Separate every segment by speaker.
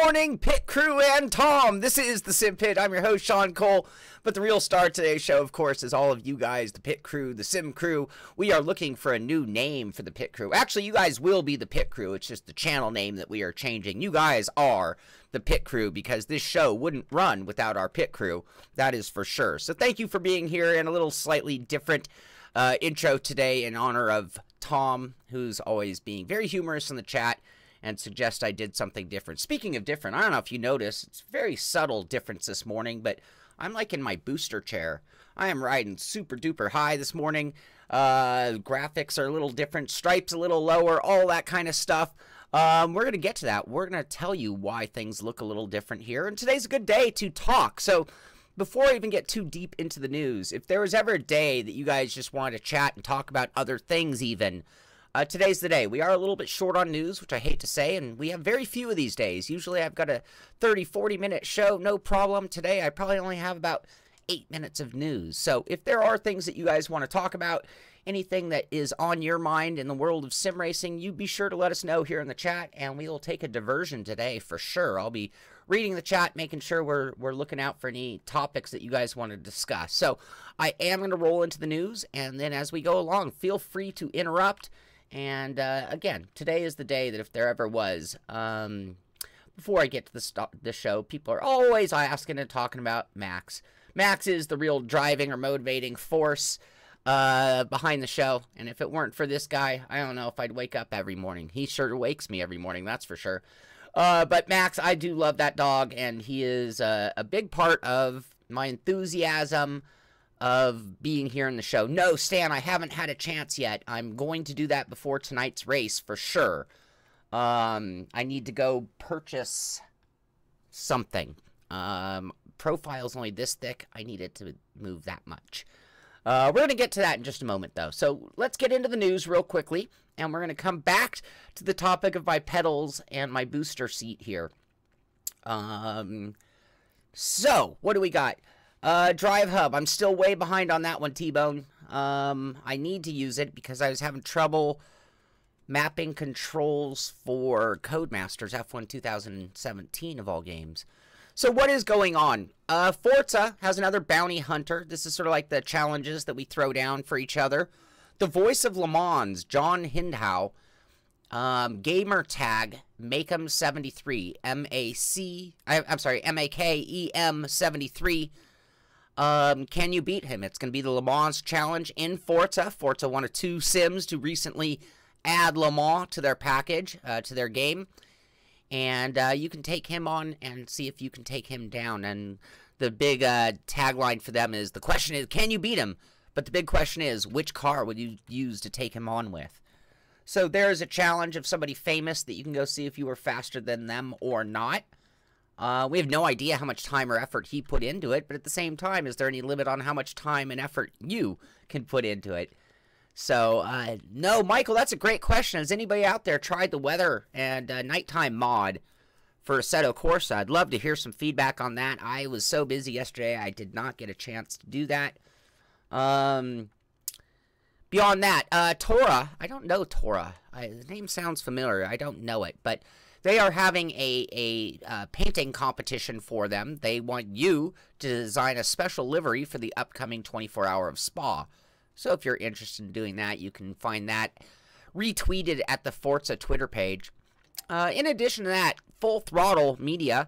Speaker 1: morning, Pit Crew and Tom. This is the Simpit. I'm your host, Sean Cole. But the real star of today's show, of course, is all of you guys, the Pit Crew, the Sim Crew. We are looking for a new name for the Pit Crew. Actually, you guys will be the Pit Crew. It's just the channel name that we are changing. You guys are the Pit Crew because this show wouldn't run without our Pit Crew. That is for sure. So thank you for being here in a little slightly different intro today in honor of Tom, who's always being very humorous in the chat and suggest I did something different. Speaking of different, I don't know if you noticed, it's very subtle difference this morning, but I'm like in my booster chair. I am riding super duper high this morning. Graphics are a little different, stripes a little lower, all that kind of stuff. We're going to get to that. We're going to tell you why things look a little different here, and today's a good day to talk. So before I even get too deep into the news, if there was ever a day that you guys just wanted to chat and talk about other things even, today's the day. We are a little bit short on news, which I hate to say, and we have very few of these days. Usually I've got a 30-40 minute show, no problem. Today I probably only have about 8 minutes of news. So if there are things that you guys want to talk about, anything that is on your mind in the world of sim racing, you be sure to let us know here in the chat, and we will take a diversion today for sure. I'll be reading the chat, making sure we're looking out for any topics that you guys want to discuss. So I am going to roll into the news, and then as we go along, feel free to interrupt. And again, today is the day that if there ever was, before I get to the show, people are always asking and talking about Max. Max is the real driving or motivating force behind the show. And if it weren't for this guy, I don't know if I'd wake up every morning. He sure wakes me every morning, that's for sure. But Max, I do love that dog, and he is a big part of my enthusiasm of being here in the show. No, Stan, I haven't had a chance yet. I'm going to do that before tonight's race for sure. I need to go purchase something. Profile's only this thick. I need it to move that much. We're going to get to that in just a moment, though. So let's get into the news real quickly, and we're going to come back to the topic of my pedals and my booster seat here. So what do we got? Drive Hub. I'm still way behind on that one, T-Bone. I need to use it because I was having trouble mapping controls for Codemasters F1 2017 of all games. So what is going on? Forza has another bounty hunter. This is sort of like the challenges that we throw down for each other. The voice of Le Mans, John Hindhaugh, gamer tag Makem73, MAKEM73. Can you beat him? It's going to be the Le Mans challenge in Forza. Forza one of two sims to recently add Le Mans to their package, to their game. And you can take him on and see if you can take him down. And the big tagline for them is, the question is, can you beat him? But the big question is, which car would you use to take him on with? So there's a challenge of somebody famous that you can go see if you were faster than them or not. We have no idea how much time or effort he put into it, but at the same time, is there any limit on how much time and effort you can put into it? So, no, Michael, that's a great question. Has anybody out there tried the weather and nighttime mod for Assetto Corsa? I'd love to hear some feedback on that. I was so busy yesterday, I did not get a chance to do that. Beyond that, Tora, I don't know Tora. The name sounds familiar. I don't know it, but they are having a painting competition for them. They want you to design a special livery for the upcoming 24-hour of Spa. So if you're interested in doing that, you can find that retweeted at the Forza Twitter page. In addition to that, Full Throttle Media,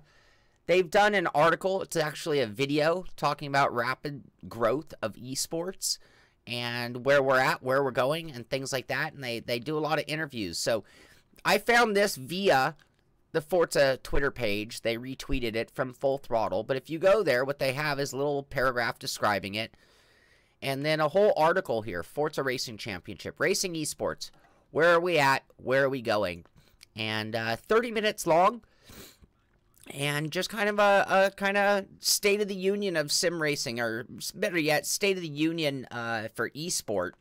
Speaker 1: they've done an article. It's actually a video talking about rapid growth of esports and where we're at, where we're going, and things like that. And they do a lot of interviews. So I found this via the Forza Twitter page. They retweeted it from Full Throttle. But if you go there, what they have is a little paragraph describing it. And then a whole article here, Forza Racing Championship, Racing Esports. Where are we at? Where are we going? And 30 minutes long. And just kind of a kind of state of the union of sim racing, or better yet, state of the union for esport.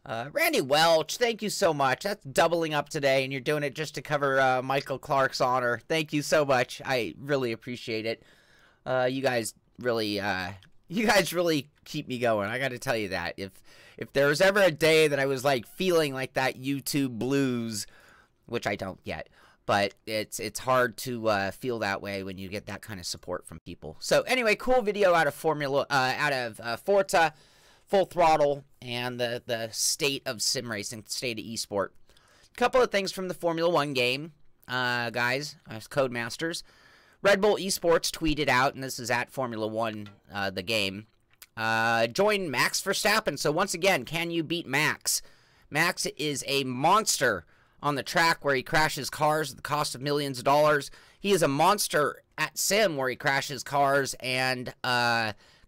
Speaker 1: Randy Welch, thank you so much. That's doubling up today, and you're doing it just to cover Michael Clark's honor. Thank you so much. I really appreciate it. You guys really keep me going. I got to tell you that. If there was ever a day that I was like feeling like that YouTube blues, which I don't yet, but it's hard to feel that way when you get that kind of support from people. So anyway, cool video out of Forza, Full Throttle, and the state of sim racing, state of esport. A couple of things from the Formula 1 game, guys, as Codemasters. Red Bull Esports tweeted out, and this is at Formula 1, the game, join Max Verstappen. So once again, can you beat Max? Max is a monster on the track where he crashes cars at the cost of millions of dollars. He is a monster at sim where he crashes cars and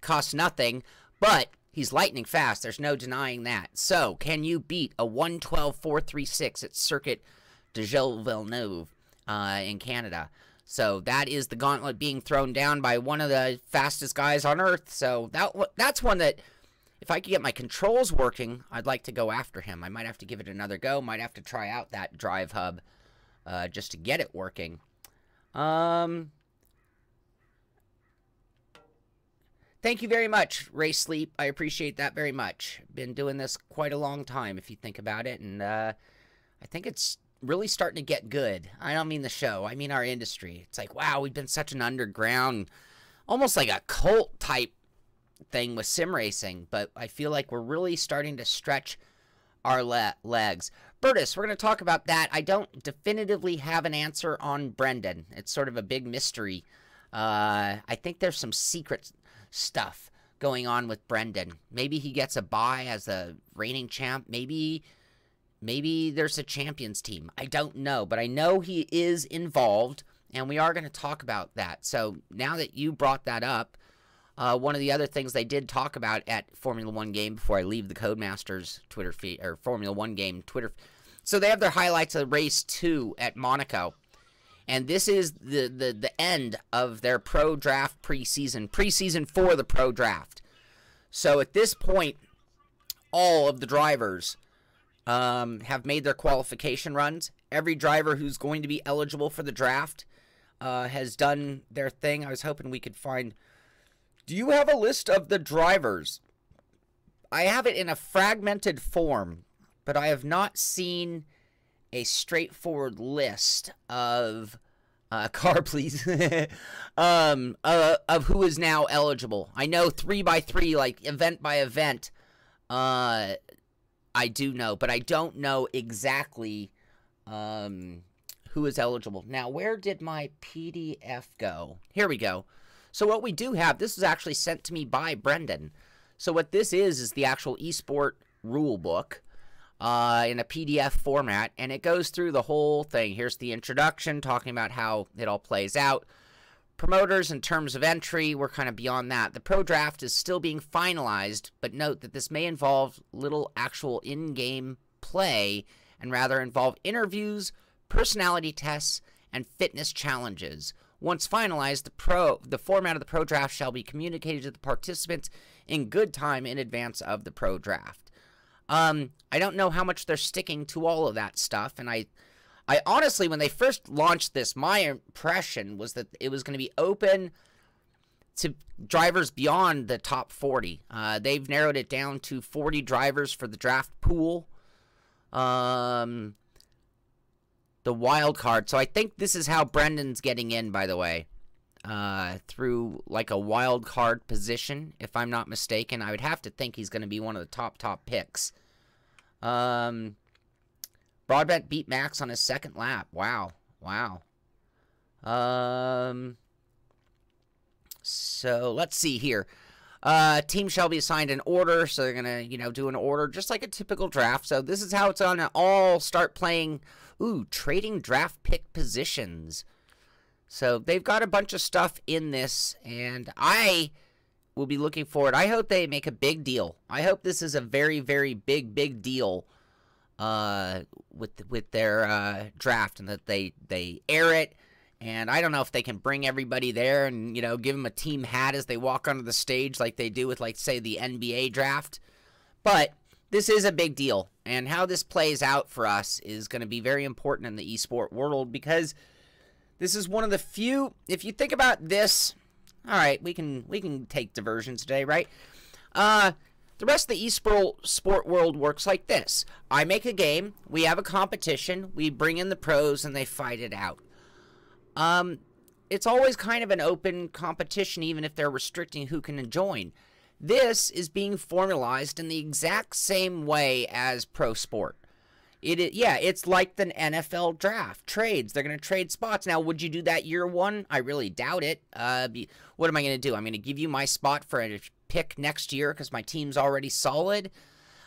Speaker 1: costs nothing, but he's lightning fast. There's no denying that. So can you beat a 1:12.436 at Circuit de Gilles Villeneuve in Canada? So that is the gauntlet being thrown down by one of the fastest guys on Earth. So that's one that, if I could get my controls working, I'd like to go after him. I might have to give it another go. Might have to try out that drive hub just to get it working. Thank you very much, Ray Sleep. I appreciate that very much. Been doing this quite a long time, if you think about it. And I think it's really starting to get good. I don't mean the show. I mean our industry. It's like, wow, we've been such an underground, almost like a cult type thing with sim racing, but I feel like we're really starting to stretch our legs. Bertus, we're going to talk about that. I don't definitively have an answer on Brendan. It's sort of a big mystery. I think there's some secret stuff going on with Brendan. Maybe he gets a bye as a reigning champ. Maybe there's a champions team. I don't know, but I know he is involved, and we are going to talk about that. So now that you brought that up, one of the other things they did talk about at Formula 1 game, before I leave the Codemasters Twitter feed, or Formula 1 game Twitter. So they have their highlights of race 2 at Monaco. And this is the end of their pro draft preseason for the pro draft. So at this point, all of the drivers have made their qualification runs. Every driver who's going to be eligible for the draft has done their thing. I was hoping we could find... Do you have a list of the drivers? I have it in a fragmented form, but I have not seen a straightforward list of car, please, of who is now eligible. I know 3 by 3, like event by event. I do know, but I don't know exactly who is eligible. Now, where did my PDF go? Here we go. So what we do have, this is actually sent to me by Brendan. So what this is the actual eSport rule book in a PDF format, and it goes through the whole thing. Here's the introduction, talking about how it all plays out. Promoters and terms of entry, we're kind of beyond that. The pro draft is still being finalized, but note that this may involve little actual in-game play and rather involve interviews, personality tests, and fitness challenges. Once finalized, the format of the pro draft shall be communicated to the participants in good time in advance of the pro draft. I don't know how much they're sticking to all of that stuff, and I honestly, when they first launched this, my impression was that it was going to be open to drivers beyond the top 40. They've narrowed it down to 40 drivers for the draft pool. The wild card. So I think this is how Brendan's getting in, by the way, through like a wild card position, if I'm not mistaken. I would have to think he's going to be one of the top picks. Broadbent beat Max on his second lap. Wow. So let's see here. Team shall be assigned an order, so they're going to, do an order just like a typical draft. So this is how it's going to all start playing. Ooh, trading draft pick positions. So they've got a bunch of stuff in this, and I will be looking forward. I hope they make a big deal. I hope this is a very, very big deal with their draft, and that they air it. And I don't know if they can bring everybody there and, give them a team hat as they walk onto the stage like they do with, like, say, the NBA draft. But this is a big deal, and how this plays out for us is going to be very important in the esport world, because this is one of the few, if you think about this, all right, we can take diversions today, right? The rest of the sport world works like this. I make a game, we have a competition, we bring in the pros, and they fight it out. It's always kind of an open competition, even if they're restricting who can join. This is being formalized in the exact same way as pro sport. Yeah, it's like the NFL draft. Trades. They're going to trade spots. Now, would you do that year one? I really doubt it. What am I going to do? I'm going to give you my spot for a pick next year because my team's already solid?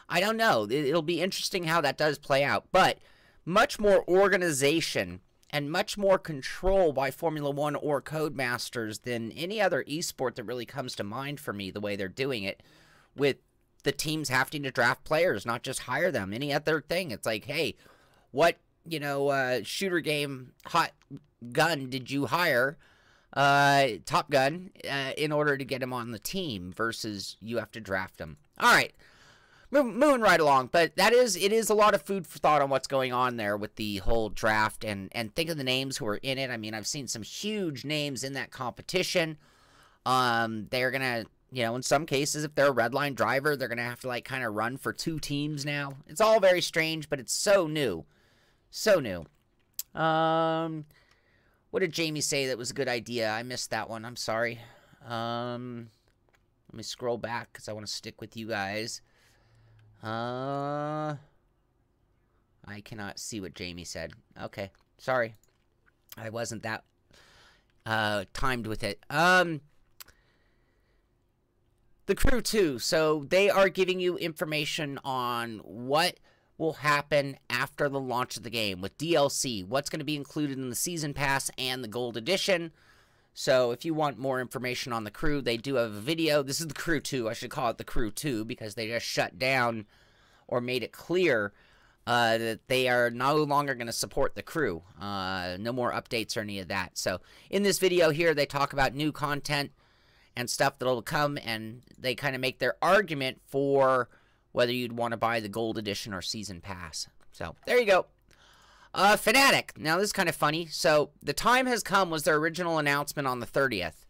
Speaker 1: I don't know. It'll be interesting how that does play out. But much more organization and much more control by Formula One or Codemasters than any other esport that really comes to mind for me, the way they're doing it, with the teams having to draft players, not just hire them. Any other thing, it's like, hey, what, shooter game hot gun did you hire, Top Gun, in order to get him on the team versus you have to draft him. All right. Moving right along, but it is a lot of food for thought on what's going on there with the whole draft, and think of the names who are in it. I mean, I've seen some huge names in that competition. They're gonna, in some cases, if they're a red line driver, they're gonna have to kind of run for 2 teams now. It's all very strange, but it's so new, so new. What did Jamie say that was a good idea? I missed that one. I'm sorry. Let me scroll back because I want to stick with you guys. I cannot see what Jamie said. Okay, sorry. I wasn't that timed with it. The crew too. So they are giving you information on what will happen after the launch of the game with DLC, what's going to be included in the Season Pass and the Gold Edition. So if you want more information on the crew, they do have a video. This is the crew 2. I should call it the crew 2 because they just shut down or made it clear that they are no longer going to support the crew. No more updates or any of that. So in this video here, they talk about new content and stuff that'll come, and they kind of make their argument for whether you'd want to buy the Gold Edition or Season Pass. So there you go. Fanatec. Now, this is kind of funny. So, the time has come was their original announcement on the 30th.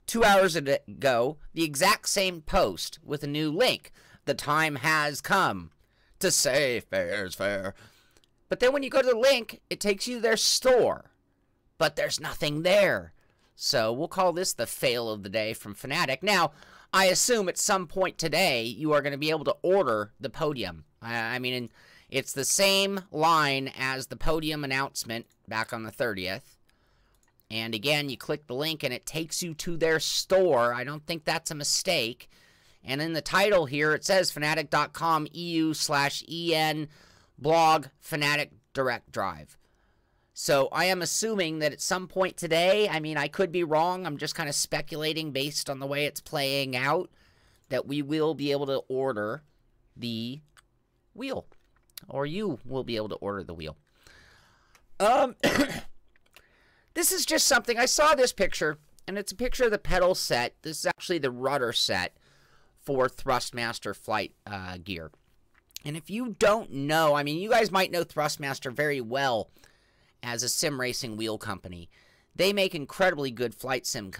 Speaker 1: 2 hours ago, the exact same post with a new link. The time has come to say fair's fair. But then when you go to the link, it takes you to their store. But there's nothing there. So, we'll call this the fail of the day from Fanatec. Now, I assume at some point today, you are going to be able to order the podium. I mean, it's the same line as the podium announcement back on the 30th. And again, you click the link and it takes you to their store. I don't think that's a mistake. And in the title here, it says Fanatec.com EU/EN blog Fanatec Direct Drive. So I am assuming that at some point today, I mean, I could be wrong. I'm just kind of speculating based on the way it's playing out, that we will be able to order the wheel. Or you will be able to order the wheel. This is just something. I saw this picture, and it's a picture of the pedal set. This is actually the rudder set for Thrustmaster flight gear. And if you don't know, I mean, you guys might know Thrustmaster very well as a sim racing wheel company. They make incredibly good flight sim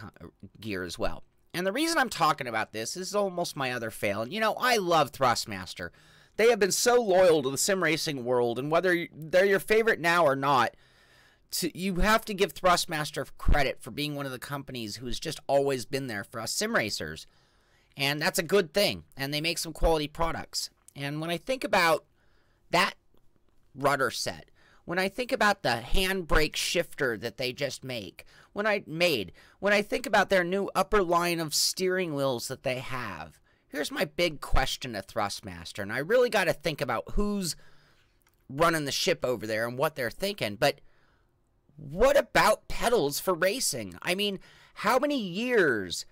Speaker 1: gear as well. And the reason I'm talking about this is almost my other fail. And, I love Thrustmaster. They have been so loyal to the sim racing world, and whether they're your favorite now or not, you have to give Thrustmaster credit for being one of the companies who has just always been there for us sim racers. And that's a good thing, and they make some quality products. And when I think about that rudder set, when I think about the handbrake shifter that they just when I think about their new upper line of steering wheels that they have, here's my big question to Thrustmaster, and I really got to think about who's running the ship over there and what they're thinking, but what about pedals for racing? I mean, how many years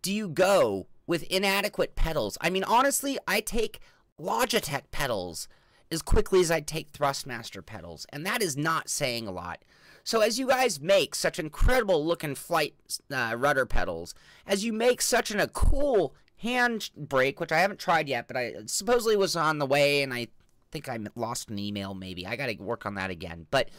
Speaker 1: do you go with inadequate pedals? I mean, honestly, I take Logitech pedals as quickly as I take Thrustmaster pedals, and that is not saying a lot. So as you guys make such incredible looking flight rudder pedals, as you make such a cool hand brake, which I haven't tried yet, but I supposedly was on the way, and I think I lost an email maybe. I got to work on that again. But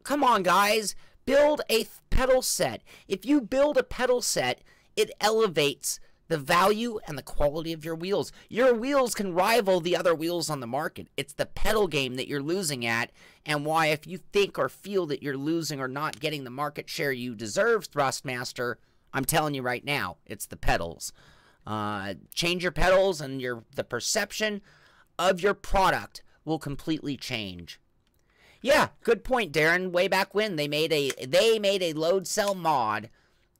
Speaker 1: come on, guys. Build a pedal set. If you build a pedal set, it elevates the value and the quality of your wheels. Your wheels can rival the other wheels on the market. It's the pedal game that you're losing at, and why, if you think or feel that you're losing or not getting the market share you deserve, Thrustmaster, I'm telling you right now, it's the pedals. Change your pedals, and the perception of your product will completely change. Yeah, good point, Darren. Way back when they made a load cell mod,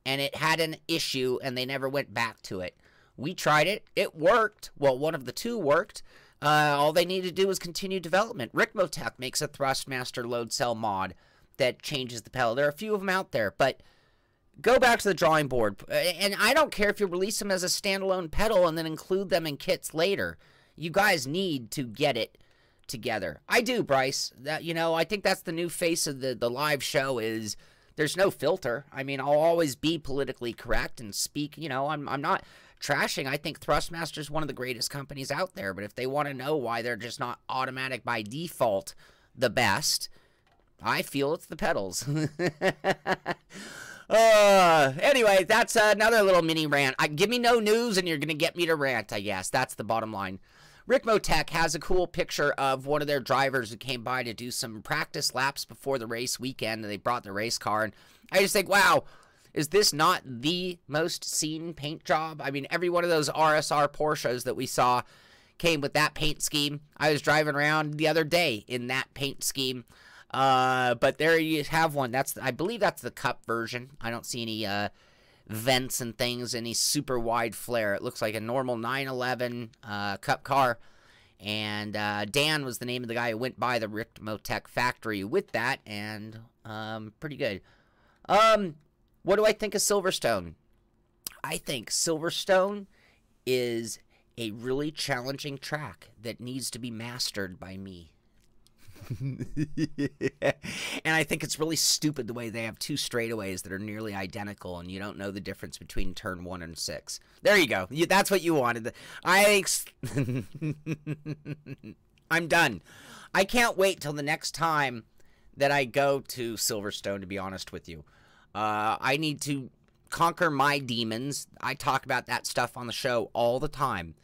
Speaker 1: and it had an issue, and they never went back to it. We tried it. It worked. Well, one of the two worked. All they need to do is continue development. Tech makes a Thrustmaster load cell mod that changes the pedal. There are a few of them out there, but go back to the drawing board. And I don't care if you release them as a standalone pedal and then include them in kits later. You guys need to get it together. I do, Bryce. I think that's the new face of the live show is there's no filter. I mean, I'll always be politically correct and speak. I'm not trashing. I think Thrustmaster is one of the greatest companies out there. But if they want to know why they're just not automatic by default the best, I feel it's the pedals. Anyway, that's another little mini rant. Give me no news and you're going to get me to rant, I guess. That's the bottom line. Tech has a cool picture of one of their drivers who came by to do some practice laps before the race weekend, and they brought the race car, and I just think, wow, is this not the most seen paint job? I mean, every one of those RSR Porsches that we saw came with that paint scheme. I was driving around the other day in that paint scheme, but there you have one. I believe that's the Cup version. I don't see any vents and things, any super wide flare. It looks like a normal 911 Cup car, and Dan was the name of the guy who went by the Tech factory with that, and pretty good. What do I think of Silverstone? I think Silverstone is a really challenging track that needs to be mastered by me. And I think it's really stupid the way they have two straightaways that are nearly identical, and you don't know the difference between turn 1 and 6. There you go. That's what you wanted. I'm done. I can't wait till the next time that I go to Silverstone, to be honest with you. I need to conquer my demons. I talk about that stuff on the show all the time.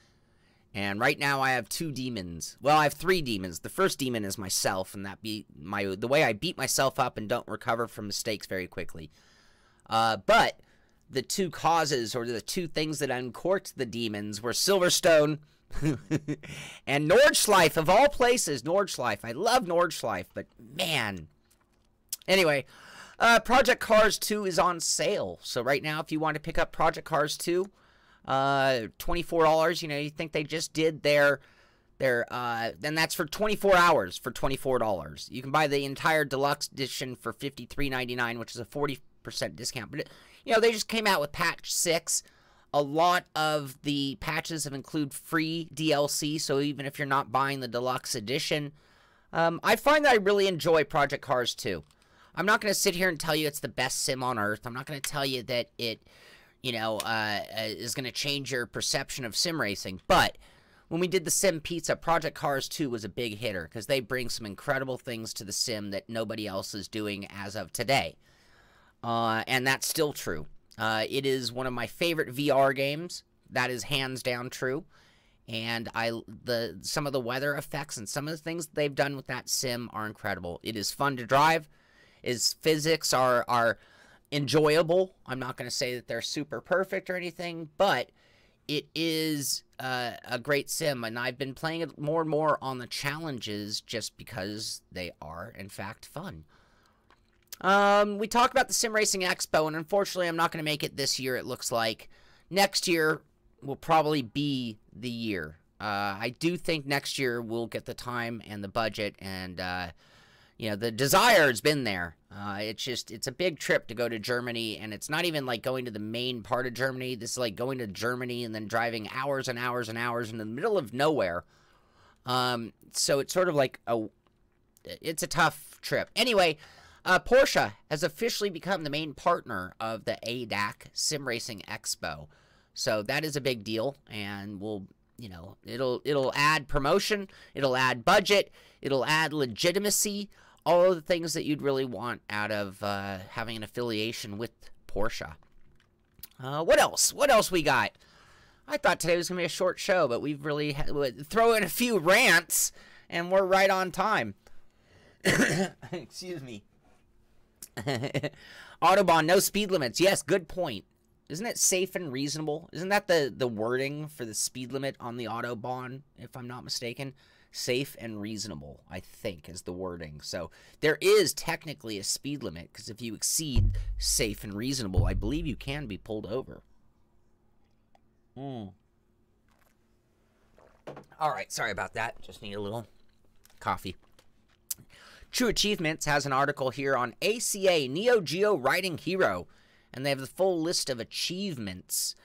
Speaker 1: And right now I have 2 demons. Well, I have 3 demons. The first demon is myself, and the way I beat myself up and don't recover from mistakes very quickly. But the 2 causes, or the 2 things that uncorked the demons, were Silverstone and Nordschleife, of all places. Nordschleife. I love Nordschleife, but man. Anyway, Project Cars 2 is on sale. So right now, if you want to pick up Project Cars 2, $24, you think they just did then that's for 24 hours for $24. You can buy the entire deluxe edition for $53.99, which is a 40% discount. But they just came out with patch 6. A lot of the patches have include free DLC, so even if you're not buying the deluxe edition, I find that I really enjoy Project Cars 2. I'm not going to sit here and tell you it's the best sim on earth. I'm not going to tell you that it is going to change your perception of sim racing. But when we did the Sim Pizza, Project Cars 2 was a big hitter because they bring some incredible things to the sim that nobody else is doing as of today. And that's still true. It is one of my favorite VR games. That is hands down true. And some of the weather effects and some of the things they've done with that sim are incredible. It is fun to drive. Its physics are enjoyable. I'm not going to say that they're super perfect or anything, but it is a great sim, and I've been playing it more and more on the challenges just because they are, in fact, fun. We talked about the Sim Racing Expo, and unfortunately, I'm not going to make it this year, it looks like. Next year will probably be the year. I do think next year we'll get the time and the budget, and the desire has been there. It's a big trip to go to Germany, and it's not even like going to the main part of Germany. This is like going to Germany and then driving hours and hours and hours in the middle of nowhere. So it's sort of like it's a tough trip. Anyway, Porsche has officially become the main partner of the ADAC Sim Racing Expo. So that is a big deal, and it'll add promotion, it'll add budget, it'll add legitimacy, all of the things that you'd really want out of having an affiliation with Porsche. What else? What else we got? I thought today was going to be a short show, but we've really throw in a few rants, and we're right on time. Excuse me. Autobahn, no speed limits. Yes, good point. Isn't it safe and reasonable? Isn't that the wording for the speed limit on the Autobahn, if I'm not mistaken? Safe and reasonable, I think, is the wording. So there is technically a speed limit, because if you exceed safe and reasonable, I believe you can be pulled over. All right, sorry about that. Just need a little coffee. True Achievements has an article here on ACA Neo Geo Riding Hero, and they have the full list of achievements.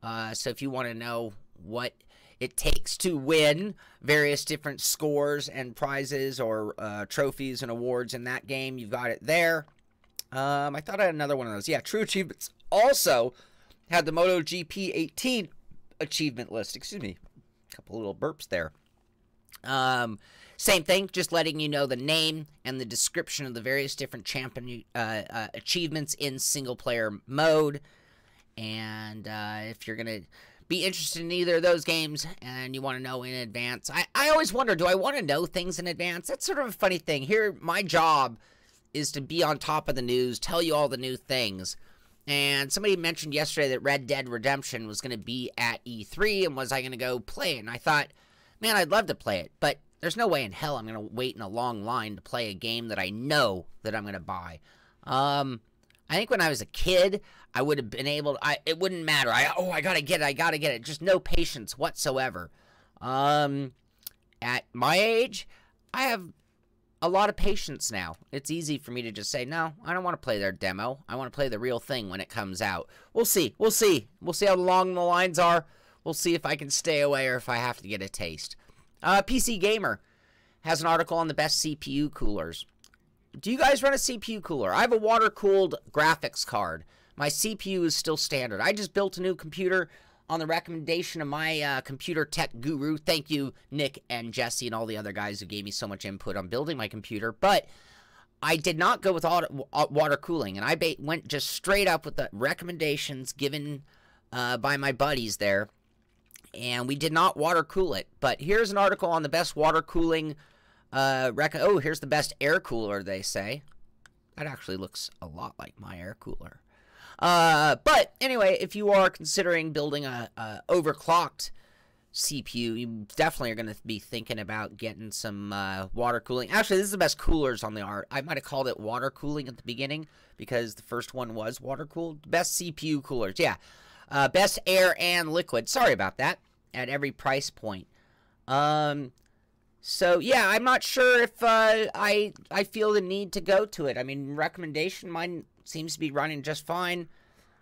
Speaker 1: So if you want to know what it takes to win various different scores and prizes or trophies and awards in that game, you've got it there. I thought I had another one of those. Yeah, True Achievements also had the MotoGP 18 achievement list. Excuse me. A couple little burps there. Same thing, just letting you know the name and the description of the various different champion achievements in single-player mode. And if you're going to be interested in either of those games and you want to know in advance, I always wonder, do I want to know things in advance? That's sort of a funny thing. Here, my job is to be on top of the news, tell you all the new things. And somebody mentioned yesterday that Red Dead Redemption was going to be at E3, and was I going to go play it? And I thought, man, I'd love to play it, but there's no way in hell I'm going to wait in a long line to play a game that I know that I'm going to buy. I think when I was a kid, I would have been able to, it wouldn't matter. I got to get it. Just no patience whatsoever. At my age, I have a lot of patience now. It's easy for me to just say, no, I don't want to play their demo. I want to play the real thing when it comes out. We'll see. We'll see. We'll see how long the lines are. We'll see if I can stay away or if I have to get a taste. PC Gamer has an article on the best CPU coolers. Do you guys run a CPU cooler? I have a water-cooled graphics card. My CPU is still standard. I just built a new computer on the recommendation of my computer tech guru. Thank you, Nick and Jesse and all the other guys who gave me so much input on building my computer. But I did not go with water cooling, and I went just straight up with the recommendations given by my buddies there. And we did not water cool it. But here's an article on the best water cooling. Oh, here's the best air cooler, they say. That actually looks a lot like my air cooler. But anyway, if you are considering building a overclocked CPU, you definitely are going to be thinking about getting some water cooling. Actually, this is the best coolers on the art. I might have called it water cooling at the beginning because the first one was water cooled. Best CPU coolers, yeah. Best air and liquid. Sorry about that. At every price point. So yeah, I'm not sure if I feel the need to go to it. I mean, recommendation, mine seems to be running just fine.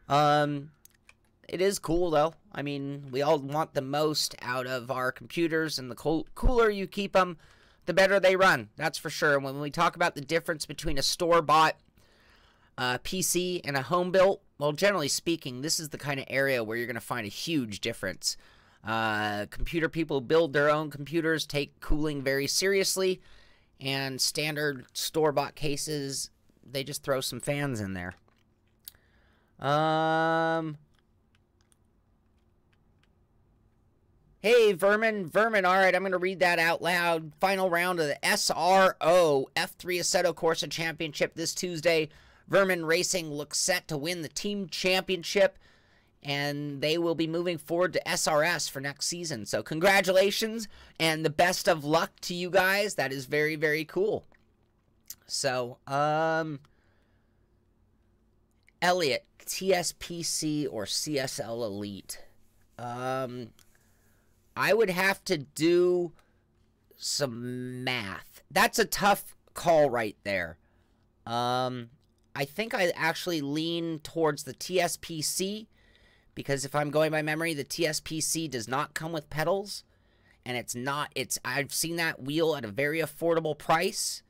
Speaker 1: It is cool though. I mean, we all want the most out of our computers, and the cooler you keep them, the better they run. That's for sure. When we talk about the difference between a store-bought PC and a home-built, well, generally speaking, this is the kind of area where you're going to find a huge difference. Computer people build their own computers, take cooling very seriously, and standard store-bought cases, they just throw some fans in there. Hey, Vermin, all right, I'm going to read that out loud. Final round of the SRO F3 Assetto Corsa Championship this Tuesday. Vermin Racing looks set to win the team championship, and they will be moving forward to SRS for next season. So congratulations, and the best of luck to you guys. That is very, very cool. So, Elliot, TSPC or CSL Elite? I would have to do some math. That's a tough call right there. I think I actually lean towards the TSPC, because if I'm going by memory, the TSPC does not come with pedals, and I've seen that wheel at a very affordable price,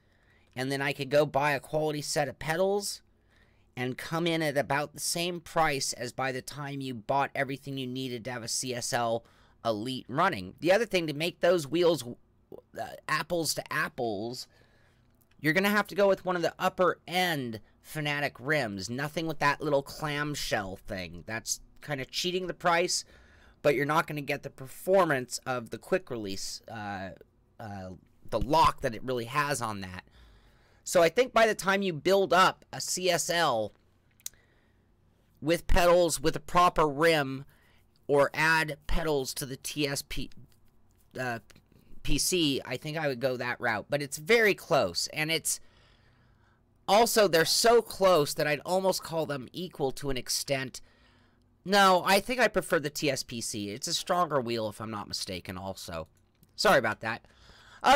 Speaker 1: and then I could go buy a quality set of pedals and come in at about the same price as by the time you bought everything you needed to have a CSL Elite running. The other thing, to make those wheels apples to apples, you're going to have to go with one of the upper end Fanatec rims. Nothing with that little clamshell thing. That's kind of cheating the price. but you're not going to get the performance of the quick release, the lock that it really has on that. So I think by the time you build up a CSL with pedals with a proper rim, or add pedals to the TSP PC, I think I would go that route. But it's very close, and it's also, they're so close that I'd almost call them equal to an extent. No, I think I prefer the TSPC. It's a stronger wheel, if I'm not mistaken, also. Sorry about that.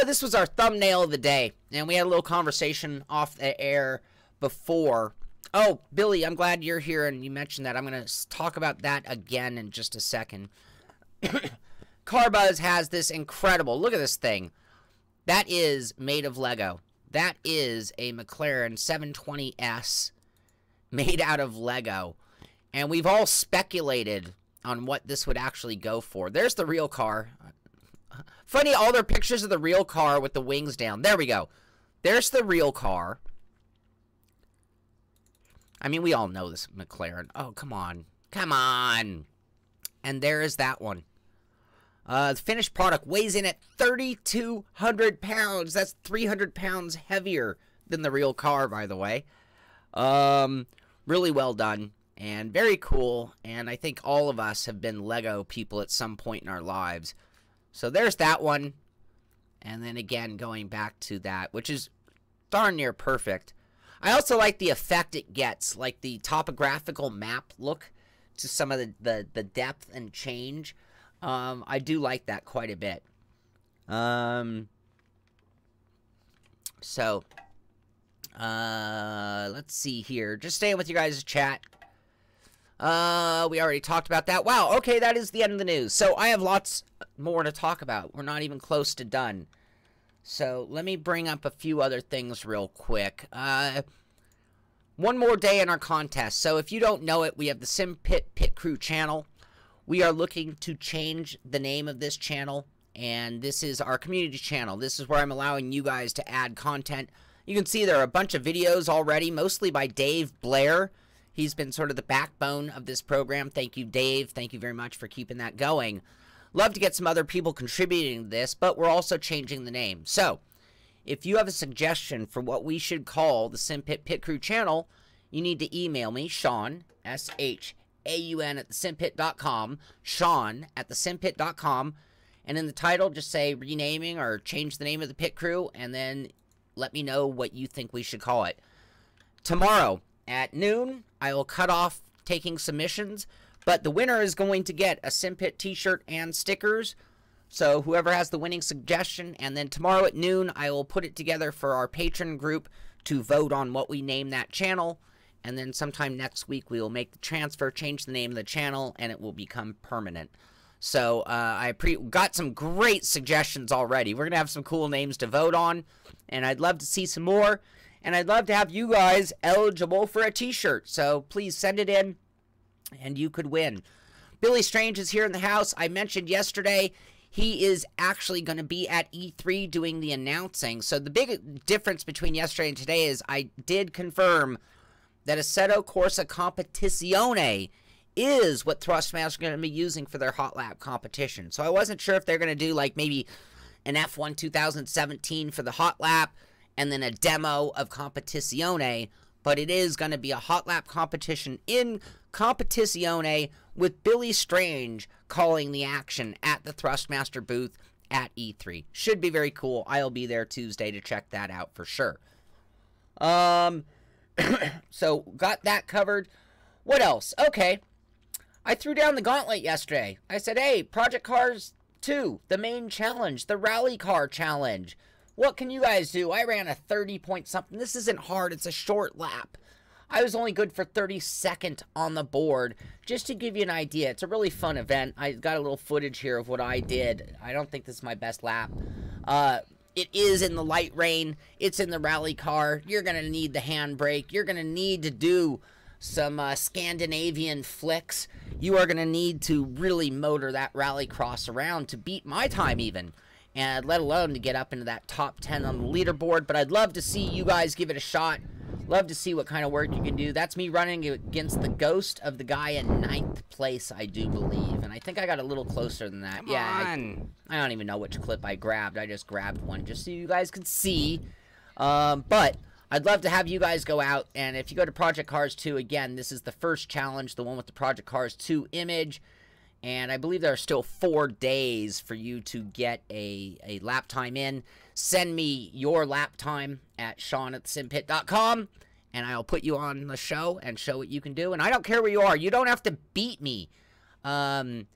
Speaker 1: This was our thumbnail of the day, and we had a little conversation off the air before. Oh, Billy, I'm glad you're here and you mentioned that. I'm going to talk about that again in just a second. Carbuzz has this incredible, look at this thing. That is made of Lego. That is a McLaren 720S made out of Lego. And we've all speculated on what this would actually go for. There's the real car. Funny, all their pictures of the real car with the wings down. There we go. There's the real car. I mean, we all know this McLaren. Oh, come on. Come on. And there is that one. The finished product weighs in at 3,200 pounds. That's 300 pounds heavier than the real car, by the way. Really well done and very cool. And I think all of us have been Lego people at some point in our lives. So there's that one. And then again, going back to that, which is darn near perfect. I also like the effect it gets, like the topographical map look to some of the depth and change. I do like that quite a bit. Let's see here. Just staying with you guys' chat. We already talked about that. Wow, okay, that is the end of the news. So I have lots more to talk about. We're not even close to done. So let me bring up a few other things real quick. One more day in our contest. So if you don't know it, we have the Simpit Pit Crew channel. We are looking to change the name of this channel, and this is our community channel. This is where I'm allowing you guys to add content. You can see there are a bunch of videos already, mostly by Dave Blair. He's been sort of the backbone of this program. Thank you, Dave. Thank you very much for keeping that going. Love to get some other people contributing to this, but we're also changing the name. So, if you have a suggestion for what we should call the Simpit Pit Crew channel, you need to email me, Sean, S-H-A-U-N at thesimpit.com, Sean at thesimpit.com, and in the title, just say renaming or change the name of the pit crew, and then let me know what you think we should call it. Tomorrow at noon, I will cut off taking submissions, but the winner is going to get a Simpit t-shirt and stickers. So whoever has the winning suggestion, and then tomorrow at noon, I will put it together for our patron group to vote on what we name that channel. And then sometime next week, we will make the transfer, change the name of the channel, and it will become permanent. So I got some great suggestions already. We're going to have some cool names to vote on, and I'd love to see some more. And I'd love to have you guys eligible for a t-shirt. So please send it in, and you could win. Billy Strange is here in the house. I mentioned yesterday he is actually going to be at E3 doing the announcing. So the big difference between yesterday and today is I did confirm that Assetto Corsa Competizione is what Thrustmaster is going to be using for their hot lap competition. So I wasn't sure if they're going to do like maybe an F1 2017 for the hot lap and then a demo of Competizione, but it is going to be a hot lap competition in Competizione with Billy Strange calling the action at the Thrustmaster booth at E3. Should be very cool. I'll be there Tuesday to check that out for sure. So got that covered. What else? Okay. I threw down the gauntlet yesterday. I said, hey, Project Cars 2, the main challenge, the rally car challenge. What can you guys do? I ran a 30 point something. This isn't hard. It's a short lap. I was only good for 32nd on the board. Just to give you an idea, it's a really fun event. I got a little footage here of what I did. I don't think this is my best lap. It is in the light rain. It's in the rally car. You're going to need the handbrake. You're going to need to do some Scandinavian flicks. You are going to need to really motor that rally cross around to beat my time even. And let alone to get up into that top 10 on the leaderboard. But I'd love to see you guys give it a shot. Love to see what kind of work you can do. That's me running against the ghost of the guy in 9th place, I do believe. And I think I got a little closer than that.
Speaker 2: Come on.
Speaker 1: I don't even know which clip I grabbed. I just grabbed one just so you guys could see. But I'd love to have you guys go out. And if you go to Project Cars 2, again, this is the first challenge, the one with the Project Cars 2 image. And I believe there are still 4 days for you to get a lap time in. Send me your lap time at sean@simpit.com, and I'll put you on the show and show what you can do. And I don't care where you are. You don't have to beat me in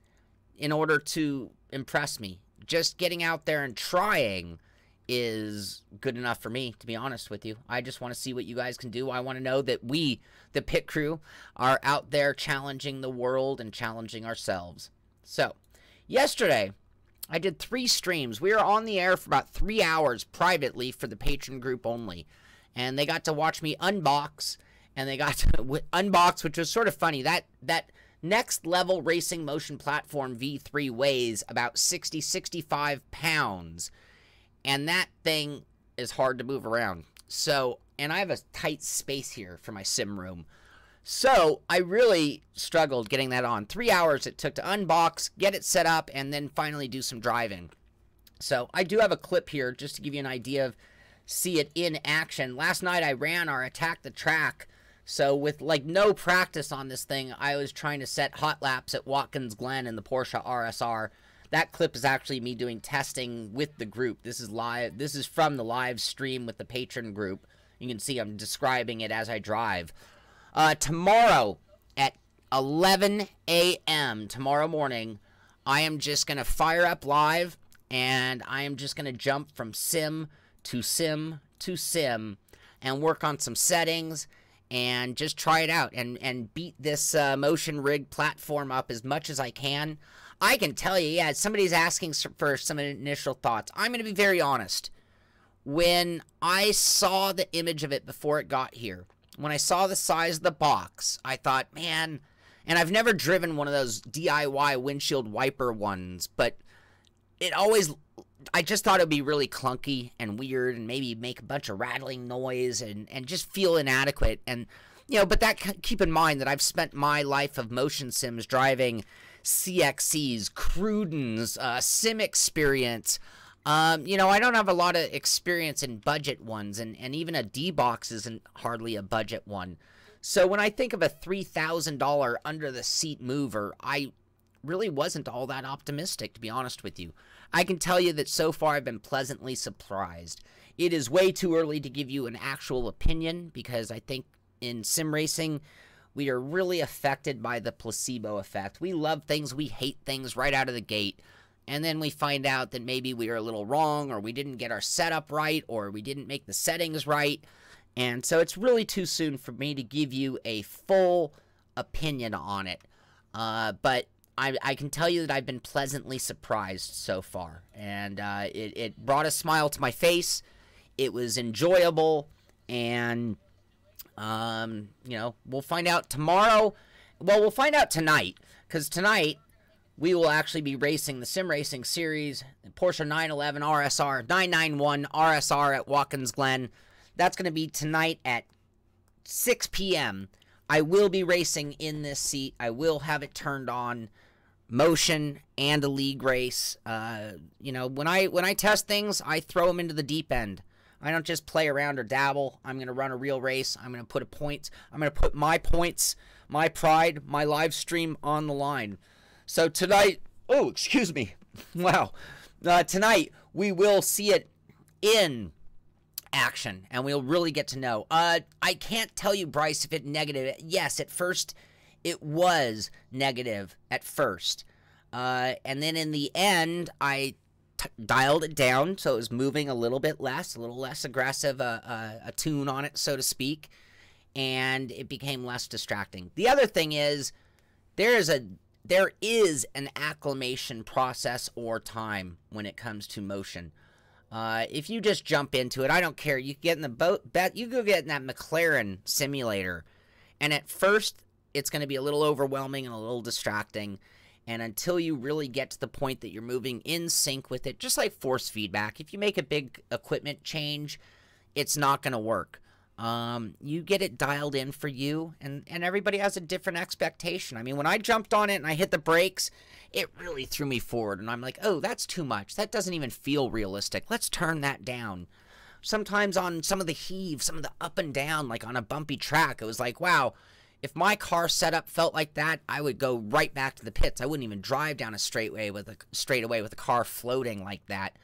Speaker 1: order to impress me. Just getting out there and trying is good enough for me, to be honest with you. I just want to see what you guys can do. I want to know that we, the pit crew, are out there challenging the world and challenging ourselves. So, yesterday, I did 3 streams. We were on the air for about 3 hours privately for the patron group only. And they got to watch me unbox, and they got to unbox, which was sort of funny. That next level racing motion platform V3 weighs about 65 pounds. And that thing is hard to move around. So, and I have a tight space here for my sim room. So, I really struggled getting that on. 3 hours it took to unbox, get it set up, and then finally do some driving. So, I do have a clip here just to give you an idea of, see it in action. Last night I ran our Attack the Track. So, with like no practice on this thing, I was trying to set hot laps at Watkins Glen in the Porsche RSR. That clip is actually me doing testing with the group. This is live. This is from the live stream with the patron group. You can see I'm describing it as I drive. Tomorrow at 11 a.m. tomorrow morning, I am just going to fire up live, and I am just going to jump from sim to sim to sim and work on some settings and just try it out and beat this motion rig platform up as much as I can. I can tell you, yeah, somebody's asking for some initial thoughts. I'm going to be very honest. When I saw the image of it before it got here, when I saw the size of the box, I thought, man, and I've never driven one of those DIY windshield wiper ones, but it always, I just thought it would be really clunky and weird and maybe make a bunch of rattling noise and just feel inadequate. And, you know, but that, keep in mind that I've spent my life of motion sims driving CXCs, Crudens, Sim Experience. You know, I don't have a lot of experience in budget ones, and even a D-Box isn't hardly a budget one. So when I think of a $3,000 under-the-seat mover, I really wasn't all that optimistic, to be honest with you. I can tell you that so far I've been pleasantly surprised. It is way too early to give you an actual opinion, because I think in sim racing, we are really affected by the placebo effect. We love things, we hate things right out of the gate. And then we find out that maybe we are a little wrong, or we didn't get our setup right, or we didn't make the settings right. And so it's really too soon for me to give you a full opinion on it. But I can tell you that I've been pleasantly surprised so far. And it brought a smile to my face. It was enjoyable. And you know, we'll find out tomorrow. Well, we'll find out tonight, because tonight we will actually be racing the Sim Racing Series, Porsche 911 RSR, 991 RSR at Watkins Glen. That's going to be tonight at 6 p.m. I will be racing in this seat. I will have it turned on, motion and a league race. You know, when I test things, I throw them into the deep end. I don't just play around or dabble. I'm going to run a real race. I'm going to put I'm going to put my points, my pride, my live stream on the line. So tonight, oh, excuse me. Wow. Tonight, we will see it in action, and we'll really get to know. I can't tell you, Bryce, if it's negative. Yes, at first, it was negative at first. And then in the end, I dialed it down, so it was moving a little less aggressive, a tune on it, so to speak, and it became less distracting. The other thing is, there is an acclimation process or time when it comes to motion. If you just jump into it, I don't care. You can get in the boat, you go get in that McLaren simulator, and at first, it's going to be a little overwhelming and a little distracting. And until you really get to the point that you're moving in sync with it, just like force feedback, if you make a big equipment change, it's not going to work. You get it dialed in for you, and everybody has a different expectation. I mean, when I jumped on it and I hit the brakes, it really threw me forward, and I'm like, oh, that's too much. That doesn't even feel realistic. Let's turn that down. Sometimes on some of the heave, some of the up and down, like on a bumpy track, it was like, wow, if my car setup felt like that, I would go right back to the pits. I wouldn't even drive down a straightaway with a car floating like that.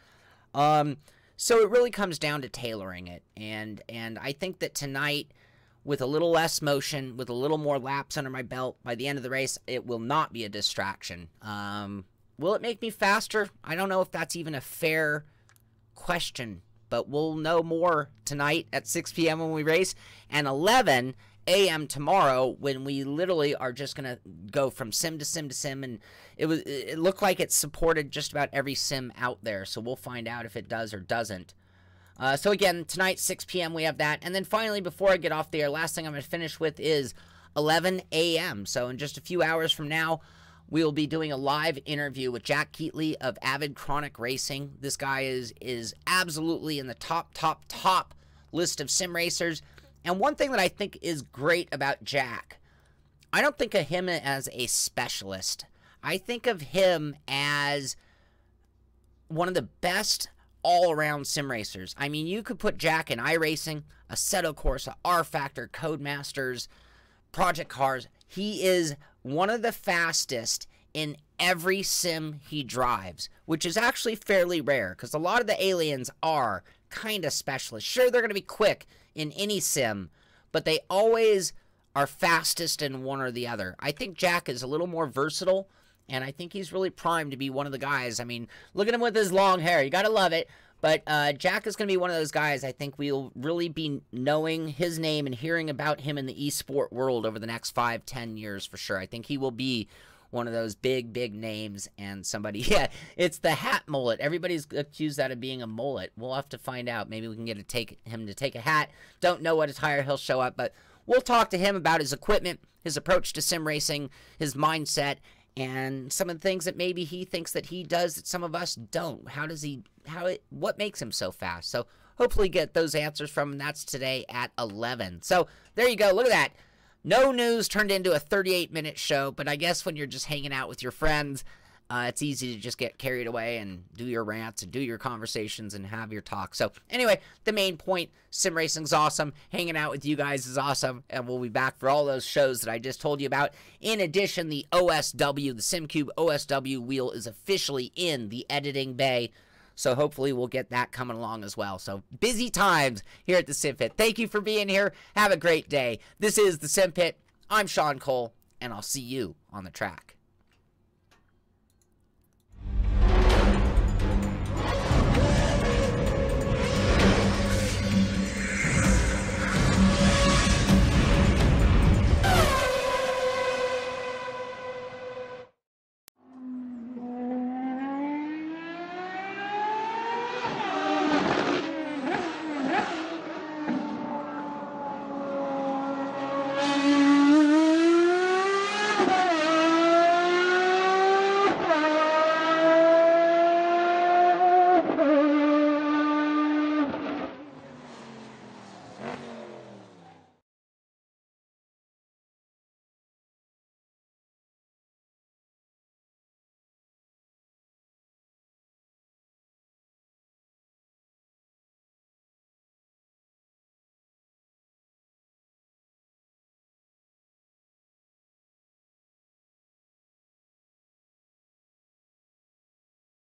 Speaker 1: So it really comes down to tailoring it, and I think that tonight, with a little less motion, with a little more laps under my belt, by the end of the race, it will not be a distraction. Will it make me faster? I don't know if that's even a fair question, but we'll know more tonight at 6 p.m. when we race, and 11 a.m. tomorrow when we literally are just going to go from sim to sim to sim, and it looked like it supported just about every sim out there, so we'll find out if it does or doesn't. So again, tonight, 6 p.m. we have that, and then finally, before I get off the air, last thing I'm going to finish with is 11 a.m. So in just a few hours from now, we will be doing a live interview with Jack Keatley of Avid Chronic Racing. This guy is absolutely in the top list of sim racers. And one thing that I think is great about Jack, I don't think of him as a specialist. I think of him as one of the best all-around sim racers. I mean, you could put Jack in iRacing, Assetto Corsa, R-Factor, Codemasters, Project Cars. He is one of the fastest in every sim he drives, which is actually fairly rare because a lot of the aliens are kind of specialists. Sure, they're going to be quick in any sim, but they always are fastest in one or the other. I think Jack is a little more versatile, and I think he's really primed to be one of the guys. I mean, look at him with his long hair. You got to love it. But Jack is going to be one of those guys I think we'll really be knowing his name and hearing about him in the esport world over the next 5-10 years for sure. I think he will be one of those big names and somebody. Yeah, it's the hat mullet. Everybody's accused that of being a mullet. We'll have to find out. Maybe we can get him to take a hat. Don't know what attire he'll show up, but we'll talk to him about his equipment, his approach to sim racing, his mindset, and some of the things that maybe he thinks that he does that some of us don't. What makes him so fast? So hopefully get those answers from him. That's today at 11. So there you go. Look at that. No news turned into a 38-minute show, but I guess when you're just hanging out with your friends, it's easy to just get carried away and do your rants and do your conversations and have your talk. So anyway, the main point, sim racing's awesome. Hanging out with you guys is awesome, and we'll be back for all those shows that I just told you about. In addition, the OSW, the SimCube OSW wheel is officially in the editing bay. So hopefully we'll get that coming along as well. So busy times here at the Simpit. Thank you for being here. Have a great day. This is the Simpit. I'm Sean Cole, and I'll see you on the track.